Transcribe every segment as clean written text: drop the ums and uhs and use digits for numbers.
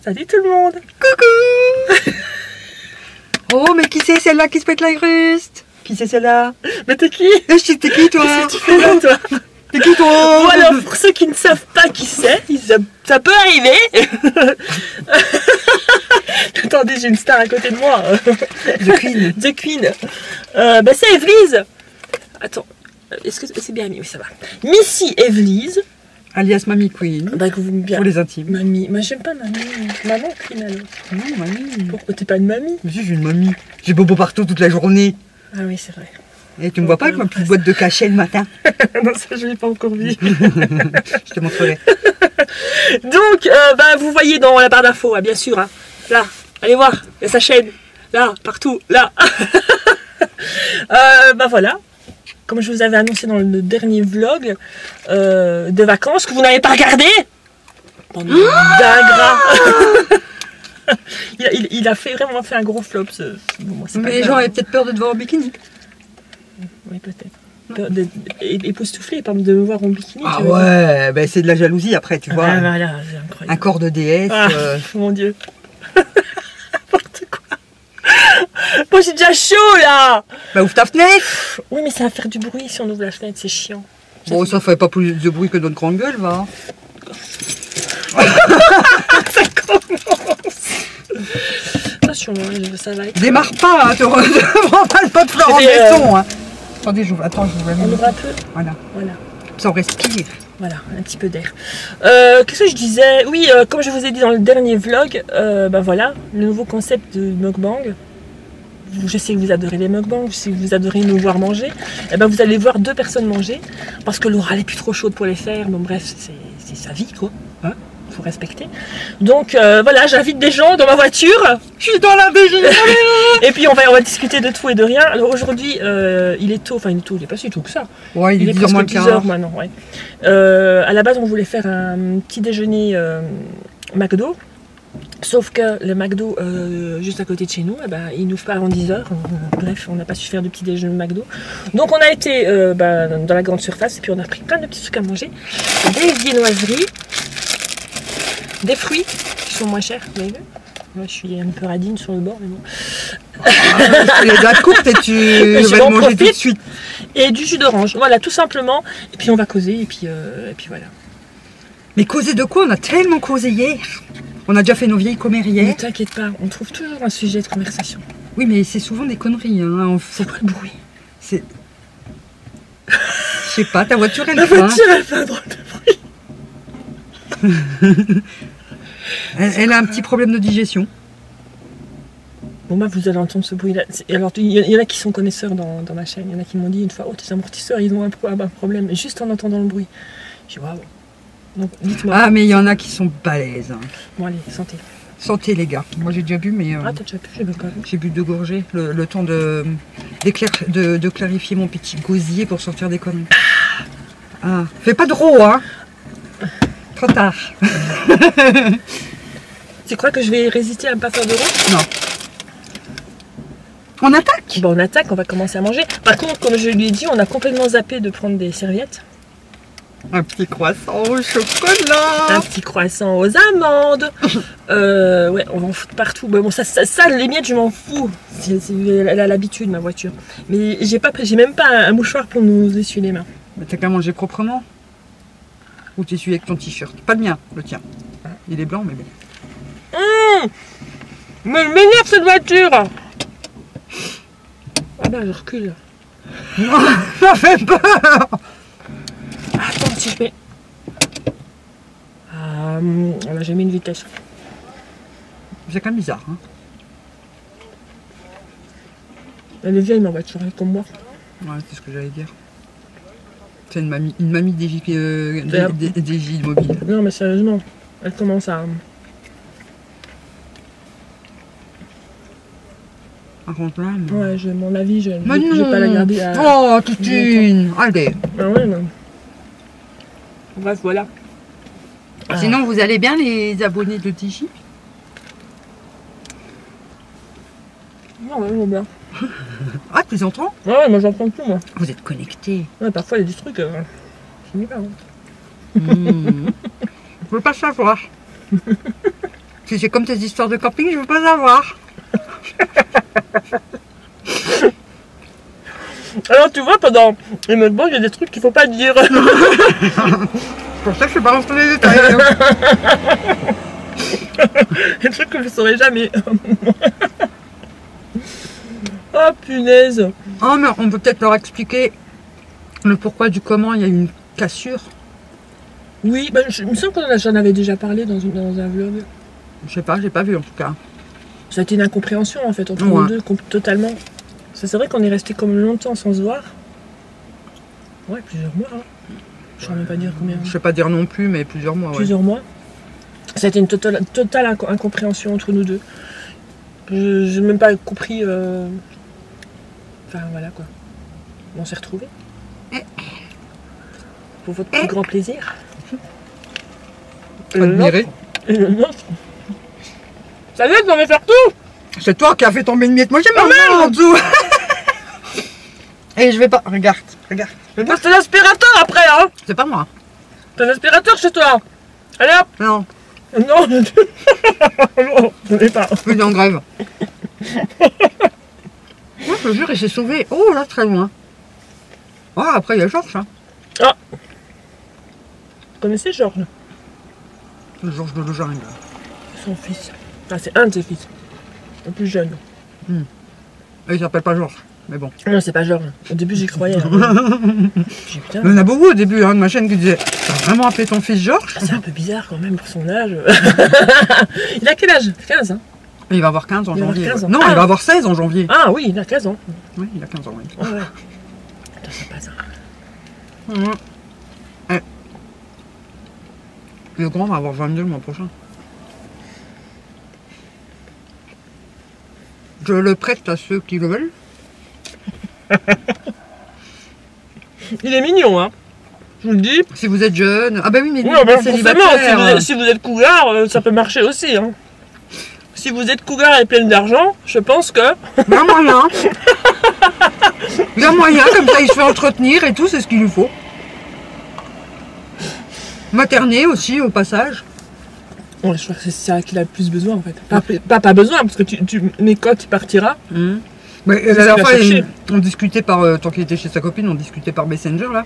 Salut tout le monde. Coucou. Oh, mais qui c'est celle-là qui se pète la gruste? Qui c'est celle-là? Mais t'es qui? T'es qui toi? Qu'est-ce que tu fais là toi? T'es qui toi? Bon alors, pour ceux qui ne savent pas qui c'est, ça peut arriver. Attendez, j'ai une star à côté de moi. The Queen. The Queen. Bah c'est Evelyse. Attends, est-ce que c'est bien mis? Oui, ça va. Missy Evelyse. Alias Mamie Queen. Bah que vous me bien. Pour les intimes. Mamie. Moi j'aime pas mamie. Maman Queen alors. Non, mamie. Pourquoi t'es pas une mamie? Mais si, j'ai une mamie. J'ai bobo partout toute la journée. Ah oui, c'est vrai. Et tu me vois pas avec ma petite boîte de cachet le matin? Non, ça je l'ai pas encore vu. Je te montrerai. Donc, bah, vous voyez dans la barre d'infos, hein, bien sûr. Hein. Là, allez voir, il y a sa chaîne. Là, partout, là. Bah voilà. Comme je vous avais annoncé dans le dernier vlog de vacances, que vous n'avez pas regardé. Bande d'ingrat. il a vraiment fait un gros flop. Bon, Mais les gens avaient peut-être peur de te voir en bikini. Oui, peut-être. Époustouflé, pas de me voir en bikini. Ah ouais, ben c'est de la jalousie après, tu vois. Ah voilà, c'est incroyable. Un corps de déesse. Ah, mon Dieu. N'importe quoi. Bon, j'ai déjà chaud là. Bah ouvre ta fenêtre. Oui, mais ça va faire du bruit si on ouvre la fenêtre, c'est chiant. Bon, ça fait pas plus de bruit que notre grande gueule, va. Ça commence. Attention, ça va être... Démarre pas, hein, te prends pas de fleurs en béton. Hein. Attendez, j'ouvre. Attends, je vais On ouvre un peu. Voilà. Voilà. Ça on respire. Voilà, un petit peu d'air. Qu'est-ce que je disais? Oui, comme je vous ai dit dans le dernier vlog, ben voilà, le nouveau concept de mukbang. Je sais que vous adorez les mukbangs, je sais que vous adorez nous voir manger. Et ben vous allez voir 2 personnes manger, parce que Laura elle est plus trop chaude pour les faire. Bon bref, c'est sa vie quoi. Hein, faut respecter. Donc voilà, j'invite des gens dans ma voiture. Je suis dans la BG. Et puis on va discuter de tout et de rien. Alors aujourd'hui, il est tôt, enfin il est tôt, il est pas si tôt que ça. Ouais, il est presque moins 10 heures maintenant. Ouais. À la base, on voulait faire un petit déjeuner McDo. Sauf que le McDo juste à côté de chez nous, il n'ouvre pas avant 10h. Bref, on n'a pas su faire de petit déjeuner McDo. Donc on a été dans la grande surface et puis on a pris plein de petits trucs à manger. Des viennoiseries, des fruits qui sont moins chers, vous avez vu? Moi je suis un peu radine sur le bord, mais bon. Tu les as courtes et tu vas te manger tout de suite. Et du jus d'orange, voilà, tout simplement. Et puis on va causer et puis voilà. Mais causer de quoi? On a tellement causé hier. On a déjà fait nos vieilles commères hier. Ne t'inquiète pas, on trouve toujours un sujet de conversation. Oui, mais c'est souvent des conneries. Hein. C'est quoi le bruit? C'est... Je sais pas, ta voiture elle La fait. voiture elle fait un drôle de bruit. Elle a un petit problème de digestion. Bon bah vous allez entendre ce bruit là. Alors il y en a qui sont connaisseurs dans ma chaîne. Il y en a qui m'ont dit une fois, oh tes amortisseurs ils ont un problème. Et juste en entendant le bruit. Je dis waouh. Donc dites-moi. Ah mais il y en a qui sont balèzes. Hein. Bon allez, santé. Santé les gars. Moi j'ai déjà bu mais... Ah t'as déjà bu, j'ai bu quand même. J'ai bu 2 gorgées. Le temps de clarifier mon petit gosier pour sortir des conneries. Ah, fais pas de roue hein. Trop tard. Tu crois que je vais résister à ne pas faire de route? Non. On attaque. Bon on attaque, on va commencer à manger. Par contre, comme je lui ai dit, on a complètement zappé de prendre des serviettes. Un petit croissant au chocolat. Un petit croissant aux amandes. Ouais, on va en foutre partout. Bon, ça les miettes, je m'en fous. Elle a l'habitude, ma voiture. Mais j'ai même pas un mouchoir pour nous essuyer les mains. Mais t'as qu'à manger proprement. Ou t'essuies avec ton t-shirt. Pas le mien, le tien. Il est blanc, mais bon. Mais elle m'énerve cette voiture. Ah bah, je recule. Ça fait peur. Attends, si je mets... Là, j'ai mis une vitesse. C'est quand même bizarre. Hein. Elle est vieille, ma voiture, elle est comme moi. Ouais, c'est ce que j'allais dire. C'est une mamie des immobiles. Non, mais sérieusement, elle commence à... Par contre là, ouais, mon avis, je vais pas la garder à... Oh, toute une. Allez. Ah ouais, non. Bref, voilà. Sinon, vous allez bien les abonnés de Tichy? Non, ouais, bien. Ah, tu les entends? Ouais, moi j'en prends plus, moi. Vous êtes connectés. Ouais, parfois il y a des trucs, je sais pas. Je veux pas savoir. Si c'est comme tes histoires de camping, je veux pas savoir. Alors tu vois, pendant les mukbangs, il y a des trucs qu'il faut pas dire. C'est pour ça que je suis pas rentrée dans les détails. Des trucs que je ne saurais jamais. Oh punaise. Oh, mais on peut peut-être leur expliquer le pourquoi du comment il y a eu une cassure. Oui, bah, il me semble que j'en avais déjà parlé dans un vlog. Je sais pas, j'ai pas vu en tout cas. Ça a été une incompréhension en fait entre Ouais. nous deux, totalement. C'est vrai qu'on est resté comme longtemps sans se voir. Ouais, plusieurs mois. Hein. Je ne saurais même pas dire combien. Je sais pas dire non plus, mais plusieurs mois. Ouais. Plusieurs mois. Ça a été une totale incompréhension entre nous deux. Je n'ai même pas compris. Enfin voilà quoi. On s'est retrouvés. Pour votre plus grand plaisir. Admiré. Et le nôtre. Ça y est, on va faire tout. C'est toi qui as fait tomber une miette. Moi j'ai ma main en dessous. Et je vais pas. Regarde, regarde. C'est l'aspirateur après, hein. C'est pas moi. T'as l'aspirateur chez toi. Allez hop. Non, Non, non, je n'ai pas. je suis en grève. Moi je te jure, il s'est sauvé. Oh là, très loin. Oh, après il y a Georges. Hein. Ah. Vous connaissez Georges? Le Georges de Lojang. Son fils. Ah, c'est un de ses fils. Le plus jeune. Il s'appelle pas Georges. Mais bon. Non, c'est pas Georges. Au début, j'y croyais. Hein. J'ai dit, putain, Il y en a beaucoup au début hein, de ma chaîne qui disaient t'as vraiment appelé ton fils Georges? c'est un peu bizarre quand même pour son âge. Il a quel âge? 15, hein? Il va avoir 15 en Il va avoir janvier. 15 ans. Non, Ah. il va avoir 16 en janvier. Ah oui, il a 15 ans. Oui, il a 15 ans. Oui. Ah ouais. Attends, ça passe. Hein. Eh. Le grand va avoir 22 le mois prochain. Je le prête à ceux qui le veulent. Il est mignon, hein? Je vous le dis. Si vous êtes jeune. Ah bah oui, mais lui, Non, il est ben, forcément, célibataire. si vous êtes cougar, ça peut marcher aussi. Hein. Si vous êtes cougar et plein d'argent, je pense que. Il y a moyen. Il y a moyen, comme ça il se fait entretenir et tout, c'est ce qu'il lui faut. Materner aussi, au passage. Ouais, je crois que c'est ça qu'il a le plus besoin en fait. Pas besoin, parce que mais quand il partira. Mais C'est la dernière ce fois, qu'il a cherché. on discutait tant qu'il était chez sa copine, on discutait par Messenger là.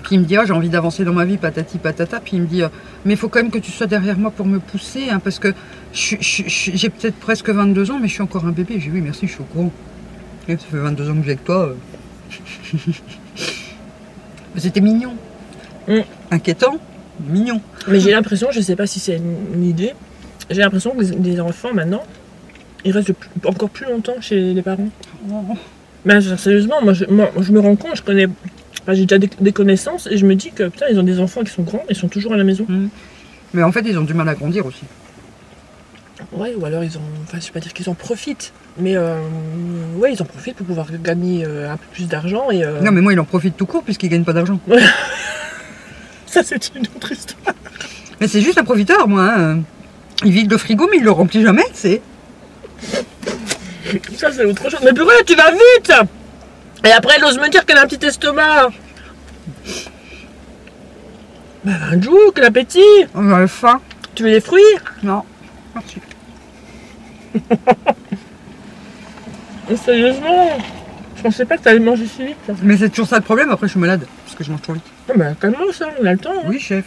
Puis il me dit, ah, j'ai envie d'avancer dans ma vie, patati patata. Puis il me dit, mais il faut quand même que tu sois derrière moi pour me pousser, hein, parce que j'ai peut-être presque 22 ans, mais je suis encore un bébé. J'ai dit, oui, merci, je suis au courant. Et ça fait 22 ans que je vis avec toi. C'était mignon. Inquiétant, mignon. Mais j'ai l'impression, je sais pas si c'est une idée, j'ai l'impression que les enfants maintenant, ils restent encore plus longtemps chez les parents. Oh. Mais sérieusement, moi je me rends compte, j'ai déjà des connaissances et je me dis que putain, ils ont des enfants qui sont grands, ils sont toujours à la maison. Mais en fait, ils ont du mal à grandir aussi. Ouais, ou alors ils ont, enfin je vais pas dire qu'ils en profitent, mais ouais, ils en profitent pour pouvoir gagner un peu plus d'argent et. Non, mais moi, il en profite tout court puisqu'il gagne pas d'argent. Ça c'est une autre histoire. Mais c'est juste un profiteur, moi. Hein. Il vide le frigo, mais il le remplit jamais, c'est. Ça c'est autre chose. Mais purée, tu vas vite. Et après, elle ose me dire qu'elle a un petit estomac. Bah, Vanjou, quel appétit. On a faim. Tu veux des fruits? Non. Merci. Sérieusement, je pensais pas que t'allais manger si vite. Là. Mais c'est toujours ça le problème, après je suis malade, parce que je mange trop vite. Ah bah calme-moi ça, on a le temps. Hein. Oui, chef.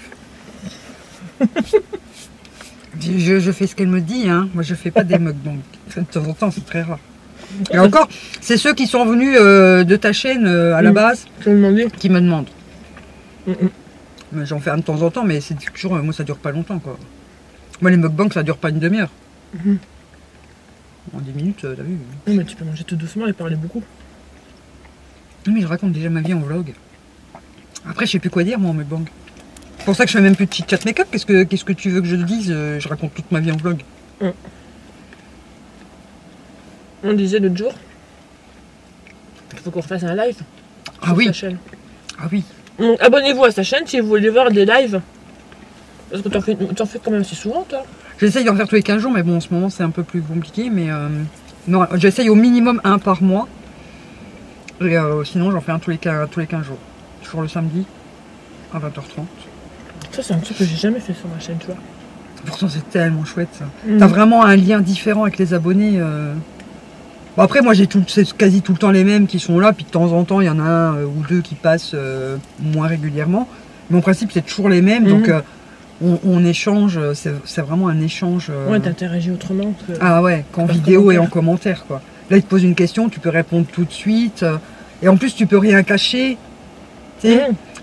je fais ce qu'elle me dit, hein. Moi je fais pas des mukbangs. De temps en temps, c'est très rare. Et encore, c'est ceux qui sont venus de ta chaîne à la base Je vais me demander. qui me demandent. Mais j'en fais un de temps en temps, mais c'est toujours, moi ça dure pas longtemps quoi. Moi les mukbangs ça dure pas une demi-heure. En 10 minutes, t'as vu. Non mais tu peux manger tout doucement et parler beaucoup. Non mais je raconte déjà ma vie en vlog. Après je sais plus quoi dire moi en mukbang. C'est pour ça que je fais même plus de chit-chat make-up. Qu'est-ce que tu veux que je te dise? Je raconte toute ma vie en vlog. On disait l'autre jour qu'il faut qu'on refasse un live Ah sur oui. sa chaîne. Ah oui. Donc abonnez-vous à sa chaîne si vous voulez voir des lives. Parce que t'en fais quand même assez souvent toi. J'essaye d'en faire tous les 15 jours, mais bon en ce moment c'est un peu plus compliqué. Mais non, j'essaye au minimum un par mois. Et sinon j'en fais un tous les 15 jours. Toujours le samedi à 20h30. Ça c'est un truc que j'ai jamais fait sur ma chaîne, tu vois. Pourtant, c'est tellement chouette, ça. T'as vraiment un lien différent avec les abonnés. Bon, après, moi, c'est quasi tout le temps les mêmes qui sont là, puis de temps en temps, il y en a un ou deux qui passent moins régulièrement. Mais en principe, c'est toujours les mêmes, donc on échange, c'est vraiment un échange. Ouais, t'interagis autrement. Ah ouais, qu'en vidéo et en commentaire, quoi. Là, il te pose une question, tu peux répondre tout de suite. Et en plus, tu peux rien cacher.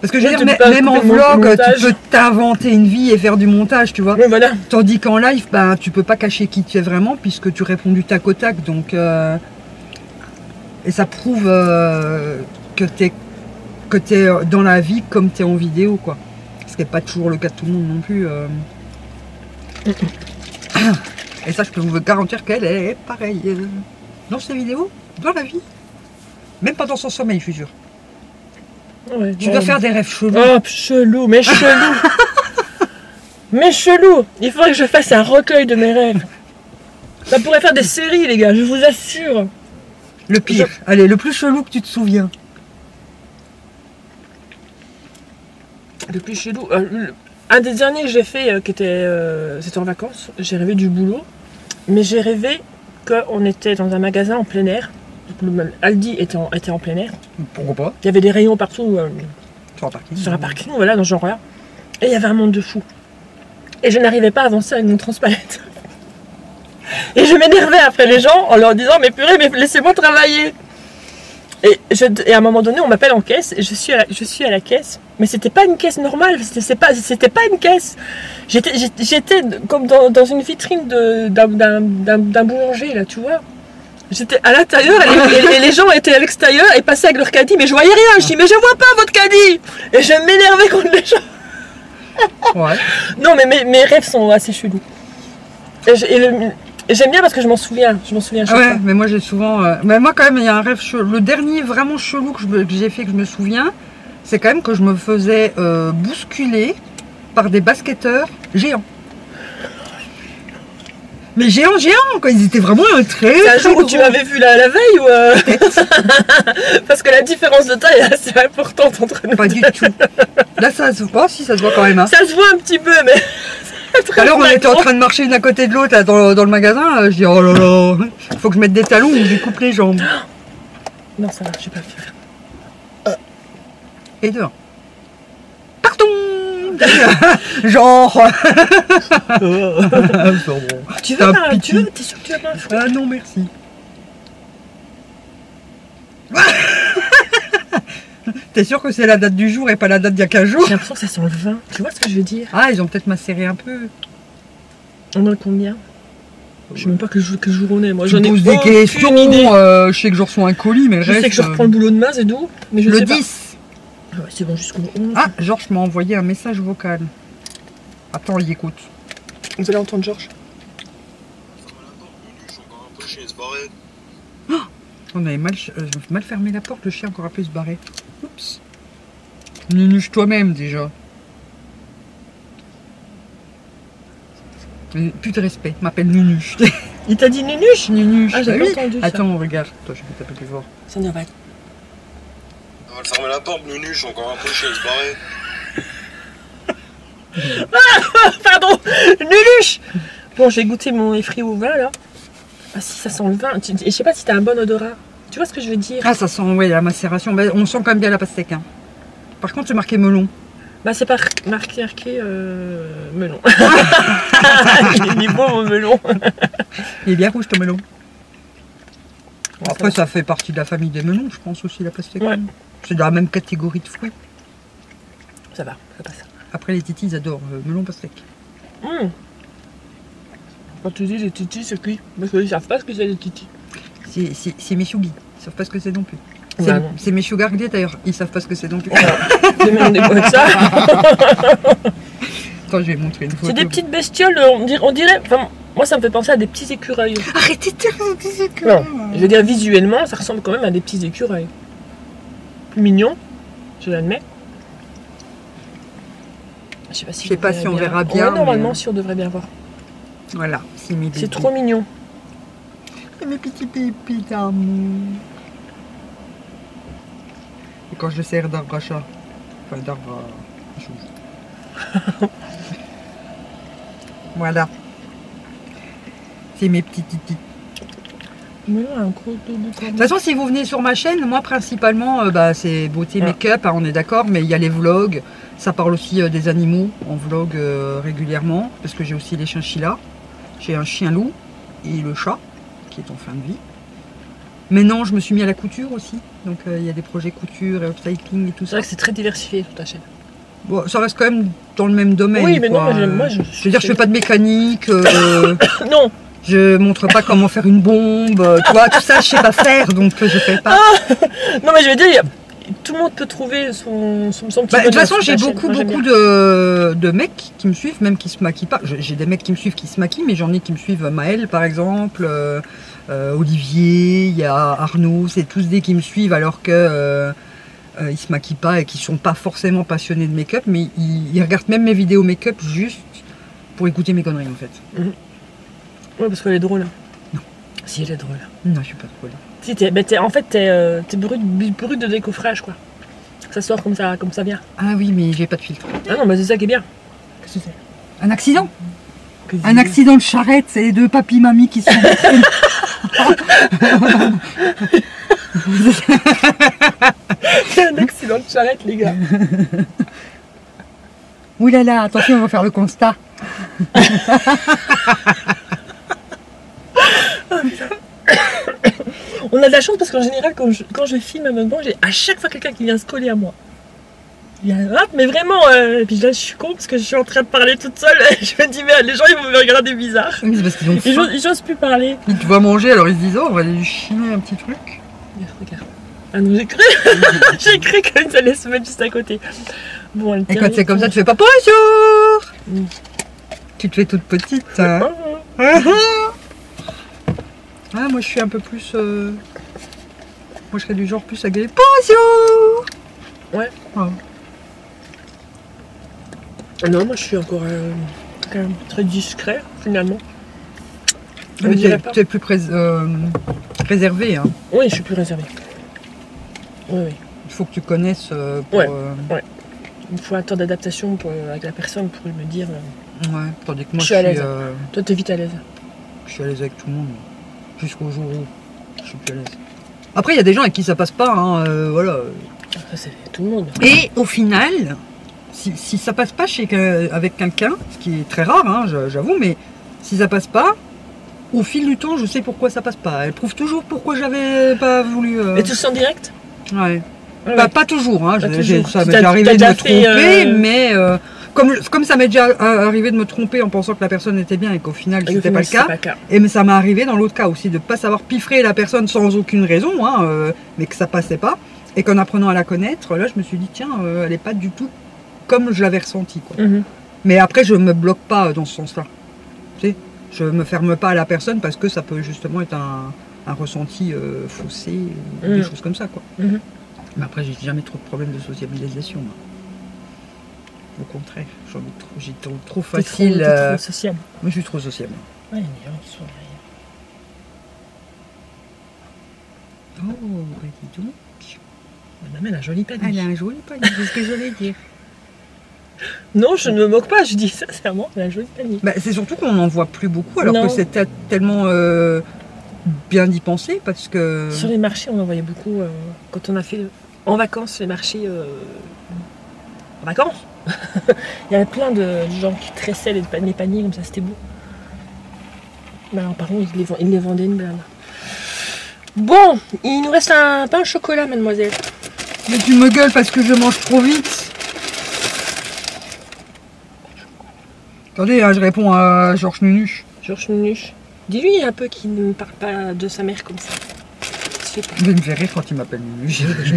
Parce que je veux dire, même en vlog, tu peux t'inventer une vie et faire du montage, tu vois. Oui, voilà. Tandis qu'en live, bah, tu peux pas cacher qui tu es vraiment, puisque tu réponds du tac au tac. Donc, et ça prouve que tu es dans la vie comme tu es en vidéo, quoi. Ce qui n'est pas toujours le cas de tout le monde non plus. Et ça, je peux vous garantir qu'elle est pareille. Dans ses vidéos, dans la vie. Même pas dans son sommeil, je suis sûre. Ouais, tu dois faire des rêves chelous. Oh, chelou, mais chelou. Mais chelou. Il faudrait que je fasse un recueil de mes rêves. Ça pourrait faire des séries, les gars, je vous assure. Le pire, allez, le plus chelou que tu te souviens. Le plus chelou. Un des derniers que j'ai fait, c'était en vacances, j'ai rêvé du boulot. Mais j'ai rêvé qu'on était dans un magasin en plein air. Aldi était en plein air. Pourquoi pas? Il y avait des rayons partout sur un parking, voilà, dans ce genre-là. Et il y avait un monde de fous. Et je n'arrivais pas à avancer avec mon transpalette. Et je m'énervais après les gens en leur disant mais purée, mais laissez-moi travailler. Et à un moment donné, on m'appelle en caisse et je suis à la caisse. Mais c'était pas une caisse normale, c'était pas une caisse. J'étais comme dans une vitrine d'un boulanger, là, tu vois. J'étais à l'intérieur et les gens étaient à l'extérieur et passaient avec leur caddie, mais je voyais rien. Je dis mais je vois pas votre caddie. Et je m'énervais contre les gens. Ouais. Non, mais mes rêves sont assez chelous. Et j'aime bien parce que je m'en souviens. Chaque fois. Mais moi j'ai souvent. Mais moi quand même, il y a un rêve chelou. Le dernier vraiment chelou que j'ai fait, que je me souviens, c'est quand même que je me faisais bousculer par des basketteurs géants. Mais géants, quoi. Ils étaient vraiment très. C'est un jour où tu m'avais vu la veille ou parce que la différence de taille est assez importante entre nous. Pas du tout. Là, ça se voit, si ça se voit quand même. Hein. Ça se voit un petit peu, mais. Alors, on était en train de marcher une à côté de l'autre dans le magasin. Je dis, oh là là, faut que je mette des talons ou je lui coupe les jambes. Non, ça va, je vais pas le faire. Et dehors. Partons. Genre. Tu veux pas, t'es sûr que tu vas pas? Ah non, merci. T'es sûr que c'est la date du jour et pas la date d'il y a 15 jours? J'ai l'impression que ça sent le vin. Tu vois ce que je veux dire? Ah, ils ont peut-être macéré un peu. On en a combien? Je sais même pas quel jour on est. Moi, j'en ai des questions. Je sais que je reçois un colis, mais je sais que je reprends le boulot demain, c'est d'où? Mais je le sais 10. Ouais, c'est bon, jusqu'au 11. Ah, Georges m'a envoyé un message vocal. Attends, il écoute. Vous allez entendre Georges. On avait mal fermé la porte, le chien encore un peu se barrer. Oups. Nunuche toi-même déjà. Plus de respect, m'appelle Nunuche. Il t'a dit Nunuche? Nunuche. Ah, j'ai pas entendu ça. Attends, regarde. Toi, je vais taper plus fort. Ça n'y va. On va fermer la porte, Nunuche, encore un peu, chien se barrer. Ah, pardon, Nunuche. Bon, j'ai goûté mon effrit au vin là. Ah si, ça sent le vin. Et je sais pas si t'as un bon odorat. Tu vois ce que je veux dire? Ah, ça sent, ouais, la macération. Bah, on sent quand même bien la pastèque. Hein. Par contre, c'est marqué melon. Bah, c'est pas marqué melon. Il est beau mon melon. Il est bien rouge ton melon. Bon, après, ça fait partie de la famille des melons, je pense aussi, la pastèque. Ouais. C'est dans la même catégorie de fruits. Ça va, ça passe. Après, les titis, ils adorent melon pastèque. Quand tu dis les titis, c'est qui? Parce qu'ils savent pas ce que c'est les titis. C'est mes chougis, ils savent pas ce que c'est non plus. Bah c'est mes sugar d'ailleurs, ils savent pas ce que c'est non plus. Demain on débrouille ça. Attends, je vais montrer une photo. C'est des petites bestioles, on dirait. Enfin, moi ça me fait penser à des petits écureuils. Arrêtez de dire des petits écureuils. Non, je veux dire visuellement, ça ressemble quand même à des petits écureuils. Plus mignon, je l'admets. Je sais pas si, on verra bien. Ouais, normalement, si on devrait bien voir. Voilà, c'est trop mignon. Et mes petits pépis d'amour. Et quand je sers d'arbre à chat, enfin d'arbre à chou. Voilà. C'est mes petits titis. Mais là, un gros doudou quand De même. toute façon, si vous venez sur ma chaîne, moi principalement, c'est beauté make-up, hein, on est d'accord, mais il y a les vlogs. Ça parle aussi des animaux en vlog régulièrement, parce que j'ai aussi les chinchillas. J'ai un chien loup et le chat, qui est en fin de vie. Maintenant, je me suis mis à la couture aussi. Donc, il y a des projets couture et upcycling et tout C'est ça. vrai que c'est très diversifié sur ta chaîne. Bon, ça reste quand même dans le même domaine. Oui, mais non, quoi. moi, je veux dire, je fais pas de mécanique. Non. Je montre pas comment faire une bombe. Tu vois, tout ça, je sais pas faire, donc je fais pas. Non, mais je veux dire, tout le monde peut trouver son petit De toute bonheur façon, sur j'ai ta chaîne. beaucoup Moi, j'aime bien. de mecs qui me suivent, même qui se maquillent pas. J'ai des mecs qui me suivent qui se maquillent, mais j'en ai qui me suivent. Maëlle, par exemple, Olivier, il y a Arnaud, c'est tous des qui me suivent alors que ils se maquillent pas et qui sont pas forcément passionnés de make-up, mais ils regardent même mes vidéos make-up juste pour écouter mes conneries en fait. Ouais, parce qu'elle est drôle. Non. Si, elle est drôle. Non, je suis pas drôle. Si, en fait, t'es brut de décoffrage, quoi. Ça sort comme ça vient. Ah oui, mais j'ai pas de filtre. Ah non, mais c'est ça qui est bien. Qu'est-ce que c'est? Un accident. Qu'est-ce que Un c'est? accident de charrette, c'est les deux papy-mamie qui sont... C'est un accident de charrette, les gars. Ouh là là, attention, on va faire le constat. On a de la chance parce qu'en général, quand je filme à même temps, j'ai à chaque fois quelqu'un qui vient se coller à moi. Il y a hop, mais vraiment, et puis là je suis con parce que je suis en train de parler toute seule. Et je me dis, mais les gens ils vont me regarder bizarre. Oui, c'est parce qu'ils ont faim. Ils j'ose plus parler. Ils te voient manger, alors ils se disent, oh, on va aller lui chiner un petit truc. Regarde. Ah non, j'ai cru. J'ai cru qu'elle allait se mettre juste à côté. Bon, elle Et quand c'est comme ça, tu fais pas bonjour. Mm. Tu te fais toute petite. Hein. Oh. Ah, moi je suis un peu plus. Moi je serais du genre plus à gueuler. Bonjour. Ouais. Ah. Non, moi je suis encore quand même très discret finalement. Je Mais me dirais pas. tu es plus réservé. Hein. Oui, je suis plus réservée. Oui, oui. Il faut que tu connaisses pour. Ouais. Il faut un temps d'adaptation avec la personne pour me dire. Ouais, tandis que moi Je suis à l'aise. je Toi, t'es vite à l'aise. suis à l'aise avec tout le monde. Jusqu'au jour où je suis plus à l'aise. Après, il y a des gens avec qui ça passe pas. Hein, voilà. Ça, c'est tout le monde. Et au final, si ça passe pas avec quelqu'un, ce qui est très rare, hein, j'avoue, mais si ça passe pas, au fil du temps, je sais pourquoi ça passe pas. Elle prouve toujours pourquoi j'avais pas voulu. Mais tu le sens direct? Ouais. Ouais, Bah, ouais. pas toujours, hein. Pas toujours. Ça m'est T'as déjà arrivé de déjà me fait, tromper, mais comme ça m'est déjà arrivé de me tromper en pensant que la personne était bien et qu'au final Et au c'était final, pas le c'est cas. Et mais ça m'est arrivé dans l'autre cas aussi de pas savoir piffrer la personne sans aucune raison, hein, mais que ça passait pas. Et qu'en apprenant à la connaître, là je me suis dit tiens, elle est pas du tout comme je l'avais ressenti, quoi. Mhm. Mais après je me bloque pas dans ce sens-là. Tu sais, je me ferme pas à la personne parce que ça peut justement être un ressenti faussé, ou des choses comme ça, quoi. Mhm. Mais après j'ai jamais trop de problèmes de sociabilisation, moi. Au contraire, j'ai trop T'es facile. trop sociable. Moi je suis trop sociable. Ouais, les gens qui sont derrière. Oh, bah dis donc. Madame, elle a un joli panier. Elle a un joli panier, c'est ce que j'allais dire. Non, je ne me moque pas, je dis sincèrement, elle a un joli panier. Bah, c'est surtout qu'on n'en voit plus beaucoup, alors Non. que c'est tellement bien d'y penser, parce que... Sur les marchés, on en voyait beaucoup quand on a fait en vacances les marchés en vacances. Il y avait plein de gens qui tressaient les paniers comme ça, c'était beau. Mais alors, par contre, ils les vendaient une blinde. Bon, il nous reste un pain au chocolat, mademoiselle. Mais tu me gueules parce que je mange trop vite. Attendez, hein, je réponds à Georges Nunuche. Georges Nunuche. Dis-lui un peu qu'il ne parle pas de sa mère comme ça. Il me fait rire quand il m'appelle Nunuche. Je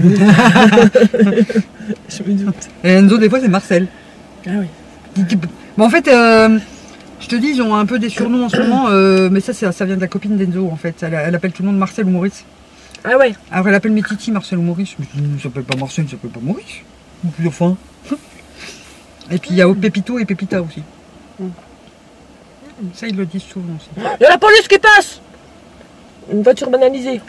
me doute. Et Enzo, des fois, c'est Marcel. Ah oui. Bon, en fait, je te dis, ils ont un peu des surnoms en ce moment, mais ça vient de la copine d'Enzo, en fait. Elle appelle tout le monde Marcel ou Maurice. Ah ouais. Alors, elle appelle mes titis Marcel ou Maurice. Mais il ne s'appelle pas Marcel, il ne s'appelle pas Maurice. Ou plus enfin. Et puis, il y a Pépito et Pépita aussi. Ça, ils le disent souvent aussi. Il y a la police qui passe. Une voiture banalisée.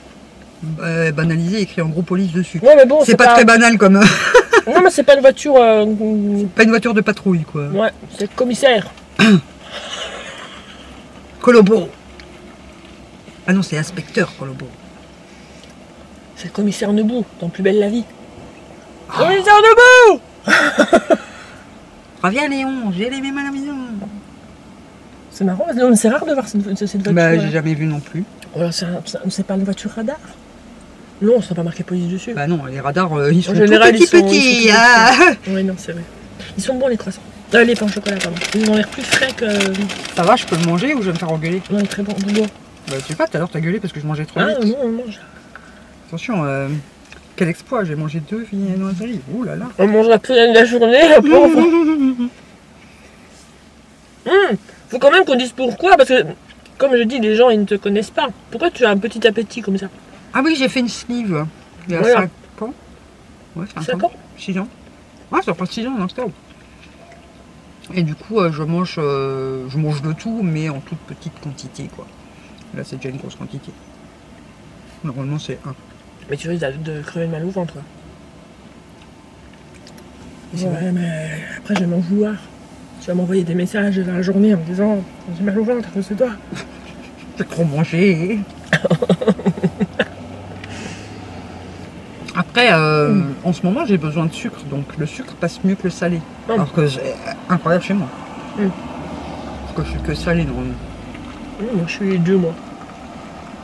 Banalisé, écrit en gros police dessus. Ouais, mais bon, C'est pas très banal comme. Non, mais c'est pas une voiture. Pas une voiture de patrouille, quoi. Ouais, c'est le commissaire. Colombo. Ah non, c'est inspecteur Colombo. C'est le commissaire Debout, dans Plus belle la vie. Ah. Commissaire Debout. Reviens Léon, j'ai les mêmes à la maison. C'est marrant, mais c'est rare de voir cette voiture. Bah, j'ai jamais vu non plus. Oh, c'est pas une voiture radar? Non, ça n'a pas marqué police dessus. Bah non, les radars, ils sont En général, tout petits. Ah. Oui, non, c'est vrai. Ils sont bons les croissants. Les pains au chocolat, pardon. Ils ont l'air plus frais que... Ça va, je peux le manger ou je vais me faire engueuler? Non, très bon. Bon. Bah, tu sais pas, tout à l'heure t'as gueulé parce que je mangeais trop Ah vite. non, on mange. Attention, quel exploit, j'ai mangé 2 viennoiseries. Ouh là là. On mangera plus la journée, la pauvre. Faut quand même qu'on dise pourquoi, parce que, comme je dis, les gens, ils ne te connaissent pas. Pourquoi tu as un petit appétit comme ça? Ah oui, j'ai fait une sleeve. Il y a Voilà. 5 ans. Ouais, 5 ans? 6 ans. Ouais, ça prend 6 ans en octobre. Et du coup, je mange de tout, mais en toute petite quantité, quoi. Là, c'est déjà une grosse quantité. Normalement, c'est 1. Mais tu risques de crever le mal au ventre, quoi. C'est Ouais, mais après, je vais m'en vouloir. Tu vas m'envoyer des messages dans la journée en me disant j'ai mal au ventre, c'est toi. J'ai trop mangé. Après, en ce moment, j'ai besoin de sucre, donc le sucre passe mieux que le salé. Alors que c'est incroyable chez moi. Parce que je suis que salé normalement. Moi, je suis les deux, moi.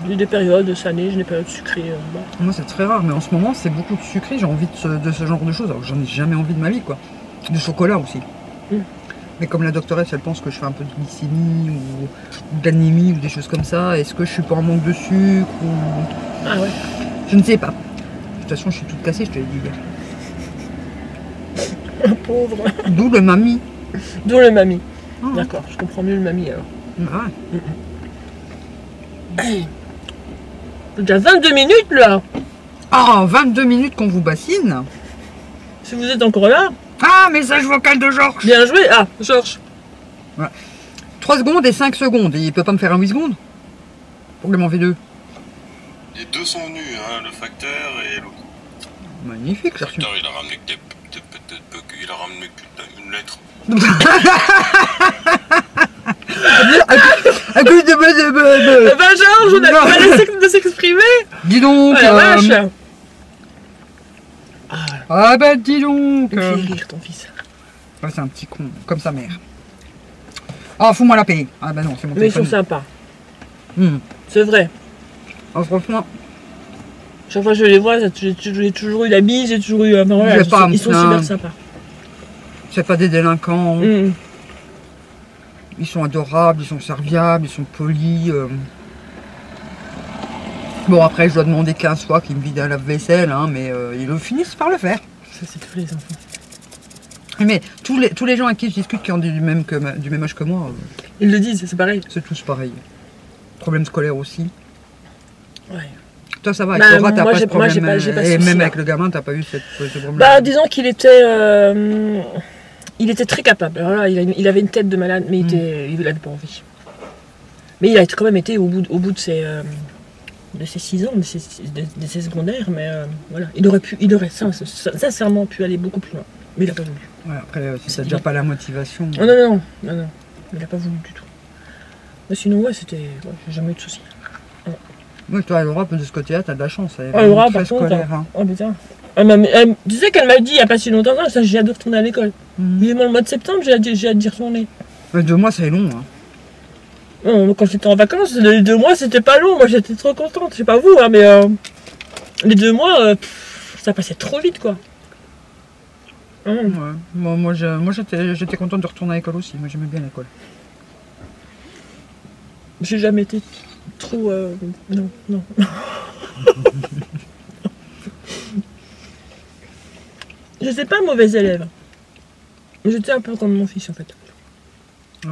J'ai des périodes salées, j'ai des périodes sucrées. Bon. Moi, c'est très rare, mais en ce moment, c'est beaucoup de sucré. J'ai envie de ce genre de choses. Alors, j'en ai jamais envie de ma vie, quoi. Du chocolat aussi. Mais comme la doctoresse, elle pense que je fais un peu de glycémie ou d'anémie ou des choses comme ça. Est-ce que je suis pas en manque de sucre ou... Ah ouais. Je ne sais pas. De toute façon, je suis toute cassée, je te l'ai dit hier. Pauvre. D'où le mamie. D'où le mamie. Ah. D'accord, je comprends mieux le mamie alors. Ah ouais. C'est déjà 22 minutes là. Ah, 22 minutes qu'on vous bassine. Si vous êtes encore là, Ah, message vocal de Georges. bien joué. Ah, Georges. 3 secondes et 5 secondes. Il peut pas me faire un 8 secondes? Pour m'en fait 2. Les deux sont nus, hein, le facteur et l'autre. Magnifique, Le j'ai reçu. facteur, il a ramené que il a ramené une lettre. À cause de... Eh ben Georges, on a Non. pas laissé de s'exprimer. Dis donc. Oh la vache. Ah bah dis donc. Il fait rire ton fils. Ouais, c'est un petit con, comme sa mère. Ah, fous-moi la paix. Ah bah non, c'est mon Mais ils sont téléphone. sympas. Hmm. C'est vrai. Ah, franchement, Chaque fois que je les vois, j'ai toujours eu la bise, j'ai toujours eu... Enfin, voilà, Je vais pas me ils sont plaindre. super sympas. c'est pas des délinquants. Mm. Ils sont adorables, ils sont serviables, ils sont polis. Bon, après, je dois demander 15 fois qu'ils me vident un lave-vaisselle, hein, mais ils le finissent par le faire. Ça, c'est tous les enfants. Mais tous les gens avec qui je discute qui ont du même âge que moi, Ils le disent, c'est pareil. c'est tous pareil. Problème scolaire aussi. Ouais. Toi, ça va, Bah, avec Laura, t'as moi, pas j'ai- ce problème. moi, j'ai pas ce Et même souci-là. avec le gamin, t'as pas eu ce problème. Bah, disons qu'il était... il était très capable. Alors là, il avait une tête de malade, mais il avait pas envie. Mais il a quand même été au bout de ses 6 ans, de ses secondaires, mais voilà. Il aurait sincèrement pu aller beaucoup plus loin. Mais il a pas voulu. Ouais, après, si C'est t'as déjà bien. pas la motivation. Oh, non. Il a pas voulu du tout. Mais sinon, ouais, c'était... Ouais, j'ai jamais eu de soucis. Oui, toi, Laura, de ce côté-là, t'as de la chance. Elle est Ah, Laura, très par contre, scolaire. Hein. Oh putain. Tu sais qu'elle m'a dit il n'y a pas si longtemps, ça, j'ai hâte de retourner à l'école. Vivement le mois de septembre, j'ai hâte d'y retourner. Mais 2 mois, c'est long. Hein. Non, quand j'étais en vacances, les 2 mois c'était pas long, moi j'étais trop contente, je sais pas vous, hein, mais les 2 mois, ça passait trop vite quoi. Ouais. Moi j'étais contente de retourner à l'école aussi. Moi, j'aimais bien l'école. J'ai jamais été trop. Non. J'étais pas mauvais élève. J'étais un peu comme mon fils en fait.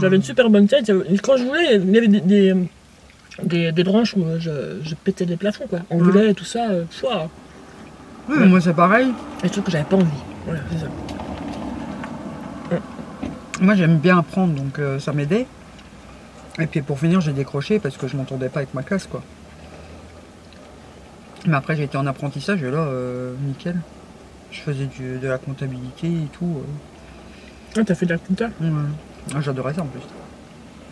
J'avais une super bonne tête. Quand je voulais, il y avait des branches où je pétais les plafonds quoi. On voulait tout ça. Pouah. Oui, mais moi, c'est pareil. Et je trouve que j'avais pas envie. Voilà, c'est ça. Moi, j'aime bien apprendre, donc ça m'aidait. Et puis pour finir, j'ai décroché parce que je m'entendais pas avec ma classe, quoi. Mais après, j'ai été en apprentissage et là, nickel. Je faisais de la comptabilité et tout. Ah, t'as fait de la compta? Ouais. Ah, j'adorais ça en plus.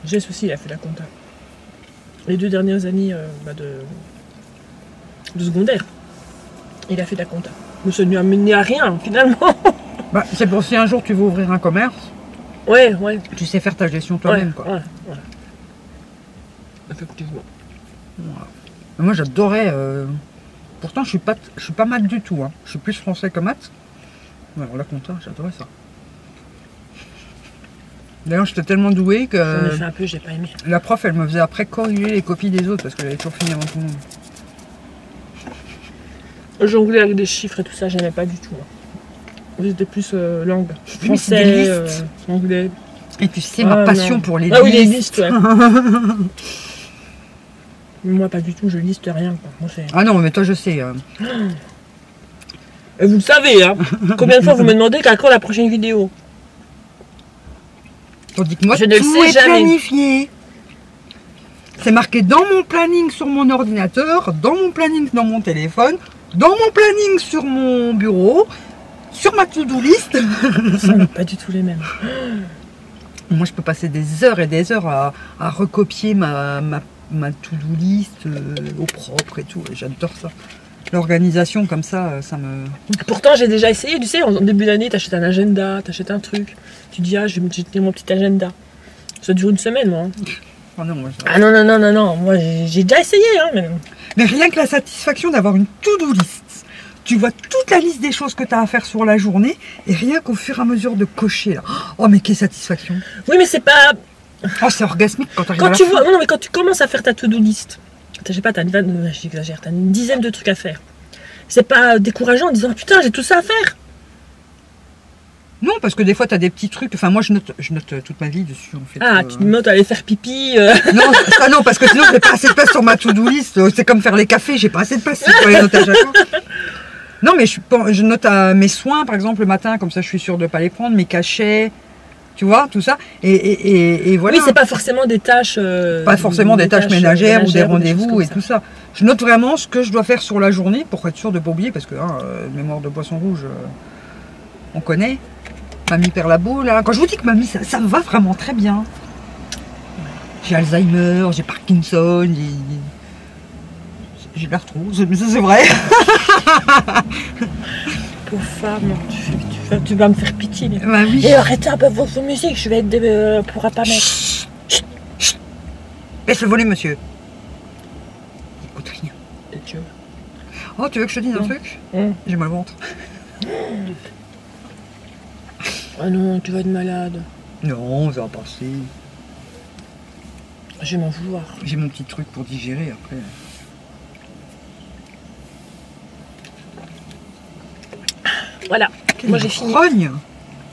Jess aussi, il a fait de la compta. les 2 dernières années de secondaire. Il a fait de la compta. Mais ça ne lui a mené à rien, finalement. Bah, c'est pour si un jour tu veux ouvrir un commerce, Ouais. tu sais faire ta gestion toi-même, quoi. Ouais. Effectivement. Voilà. Moi, j'adorais. Pourtant, je suis pas maths du tout. Hein. Je suis plus français que maths. Alors, la compta, j'adorais ça. D'ailleurs, j'étais tellement douée que J'en ai fait un peu, j'ai pas aimé. la prof, elle me faisait après corriger les copies des autres parce qu'elle avait toujours fini avant tout le monde. Jonglais avec des chiffres et tout ça, j'aimais pas du tout. C'était plus langue. Oui, mais c'est des listes. Anglais. Et tu sais, ma passion non. pour les Ah oui, les listes. listes, ouais. Moi, pas du tout, je liste rien. Quoi. Moi, Ah non, mais toi, je sais. et vous le savez, hein. Combien de fois vous me demandez qu'à quand la prochaine vidéo? Tandis que moi, Je ne le tout sais est jamais. planifié. C'est marqué dans mon planning sur mon ordinateur, dans mon planning dans mon téléphone, dans mon planning sur mon bureau, sur ma to-do list. Pas du tout les mêmes. Moi, je peux passer des heures et des heures à recopier ma to-do list au propre et tout. Et j'adore ça. L'organisation comme ça, ça me... Pourtant, j'ai déjà essayé, tu sais, en début d'année, t'achètes un agenda, t'achètes un truc. Tu dis, ah, je vais me jeter mon petit agenda. Ça dure une semaine, moi. Hein. Oh non, moi, Ah non, moi j'ai déjà essayé, hein. Mais rien que la satisfaction d'avoir une to-do list. Tu vois toute la liste des choses que tu as à faire sur la journée et rien qu'au fur et à mesure de cocher là. Oh mais quelle satisfaction. Oui, mais c'est pas... Oh c'est orgasmique quand tu arrives Quand à la tu fin. vois... Non, mais quand tu commences à faire ta to-do list, je sais pas, j'exagère, t'as une dizaine de trucs à faire. C'est pas décourageant en disant, putain, j'ai tout ça à faire. Non, parce que des fois tu as des petits trucs. Enfin moi je note toute ma vie dessus en fait. Ah, tu te notes à aller faire pipi. Non, parce que sinon j'ai pas assez de place sur ma to-do list. C'est comme faire les cafés, j'ai pas assez de place pour les noter à chaque fois. Non, mais je note à mes soins, par exemple, le matin, comme ça je suis sûre de ne pas les prendre, mes cachets, tu vois, tout ça. Et voilà. Oui, c'est pas forcément des tâches... pas forcément des tâches ménagères ou des choses rendez-vous comme et tout ça. Je note vraiment ce que je dois faire sur la journée pour être sûre de ne pas oublier, parce que mémoire de poisson rouge, on connaît. Mamie perd la boule. Hein. Quand je vous dis que mamie, ça me va vraiment très bien. J'ai Alzheimer, j'ai Parkinson, j'ai l'arthrose, mais ça c'est vrai. Pauvre femme, tu vas me faire pitié. Mais... Bah oui. Et arrêtez un peu votre musique, je vais être... pourra pas mettre. Baisse le volet, monsieur. Écoute rien. Et Dieu. Oh, tu veux que je te dise un truc? J'ai mal au ventre. Ah non, tu vas être malade. Non, ça va passer. Je vais m'en vouloir. J'ai mon petit truc pour digérer après. Voilà, moi j'ai fini. Rogne.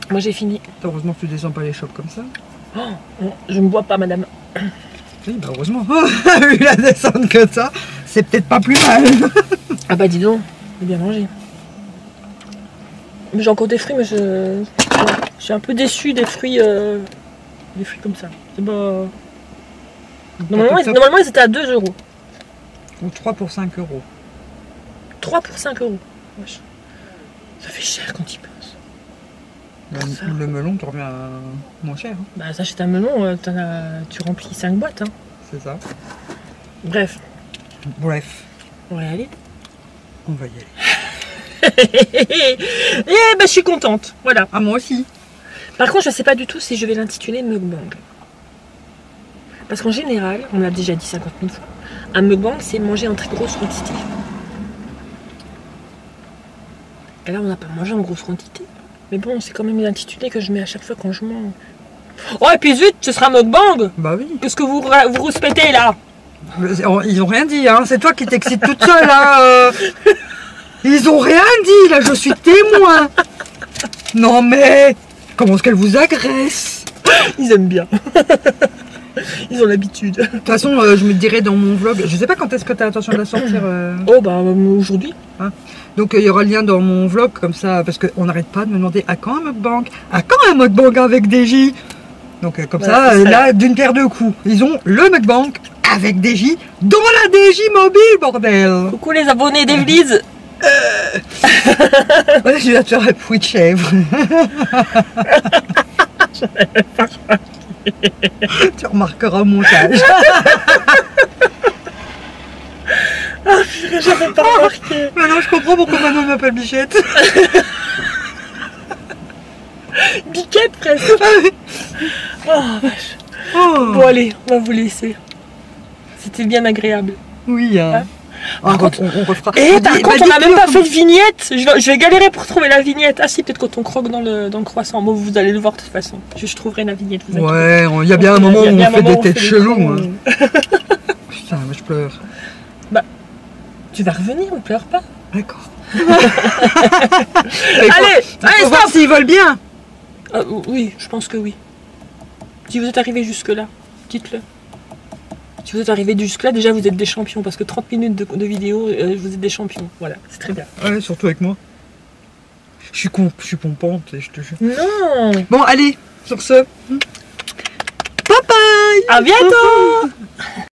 Moi j'ai fini. Heureusement que tu descends pas les chopes comme ça. Oh, non, je ne bois pas, madame. Oui, bah heureusement. Vu la descente que ça, c'est peut-être pas plus mal. Ah bah dis donc, j'ai bien mangé. Mais j'ai encore des fruits, mais je suis un peu déçue des fruits comme ça. C'est pas... Normalement, ils étaient à 2 €. Ou 3 pour 5 €. 3 pour 5 €. Wesh. Ça fait cher quand tu y penses. Le melon te revient moins cher. Hein. Bah, t'achètes un melon, tu remplis 5 boîtes. Hein. C'est ça. Bref, Bref, on va y aller. on va y aller. Et ben, je suis contente. Voilà. Ah, moi aussi. Par contre, je sais pas du tout si je vais l'intituler mukbang. Parce qu'en général, on l'a déjà dit 50 000 fois, un mukbang, c'est manger en très grosse quantité. Et là, on n'a pas mangé en grosse quantité. Mais bon, c'est quand même l'intitulé que je mets à chaque fois quand je mange. Oh, et puis zut, ce sera mukbang. Bah oui. Qu'est-ce que vous rouspétez là? Ils ont rien dit, hein. C'est toi qui t'excites toute seule, là. Ils ont rien dit, là. Je suis témoin. Non, mais comment est-ce qu'elle vous agresse? Ils aiment bien. Ils ont l'habitude. De toute façon, je me dirais dans mon vlog, je sais pas quand est-ce que tu as l'intention de la sortir. Oh, bah aujourd'hui. Hein. Donc il y aura le lien dans mon vlog, comme ça, parce qu'on n'arrête pas de me demander à quand un mukbang? À quand un mukbang avec DJ? Donc comme voilà, ça, là, d'une pierre deux coups. Ils ont le mukbang avec DJ dans la DJ mobile, bordel. Coucou les abonnés d'Evelyse. Ouais, je vais te faire un pouille de chèvre. Tu remarqueras au montage. pas remarqué. Maintenant je comprends pourquoi Manon m'appelle Bichette. Biquette presque. Oh vache. Oh. Bon allez, on va vous laisser. C'était bien agréable. Oui, hein. Par contre, on refera. Par contre, on n'a même pas fait de vignette. Je vais galérer pour trouver la vignette. Ah si, peut-être quand on croque dans le croissant. Bon, vous allez le voir de toute façon. Je trouverai la vignette. Vous inquiétez. Ouais, il y a bien un moment où on fait des têtes cheloues. Hein. Putain, moi je pleure. Bah, tu vas revenir, ne pleure pas. D'accord. Allez, faut voir s'ils volent bien. Oui, je pense que oui. Si vous êtes arrivé jusque-là, dites-le. Si vous êtes arrivé jusque-là, déjà vous êtes des champions. Parce que 30 minutes de vidéo, vous êtes des champions. Voilà, c'est très bien. Ouais, surtout avec moi. Je suis pompante, je te jure. Non. Bon, allez, sur ce. Bye bye. À bientôt.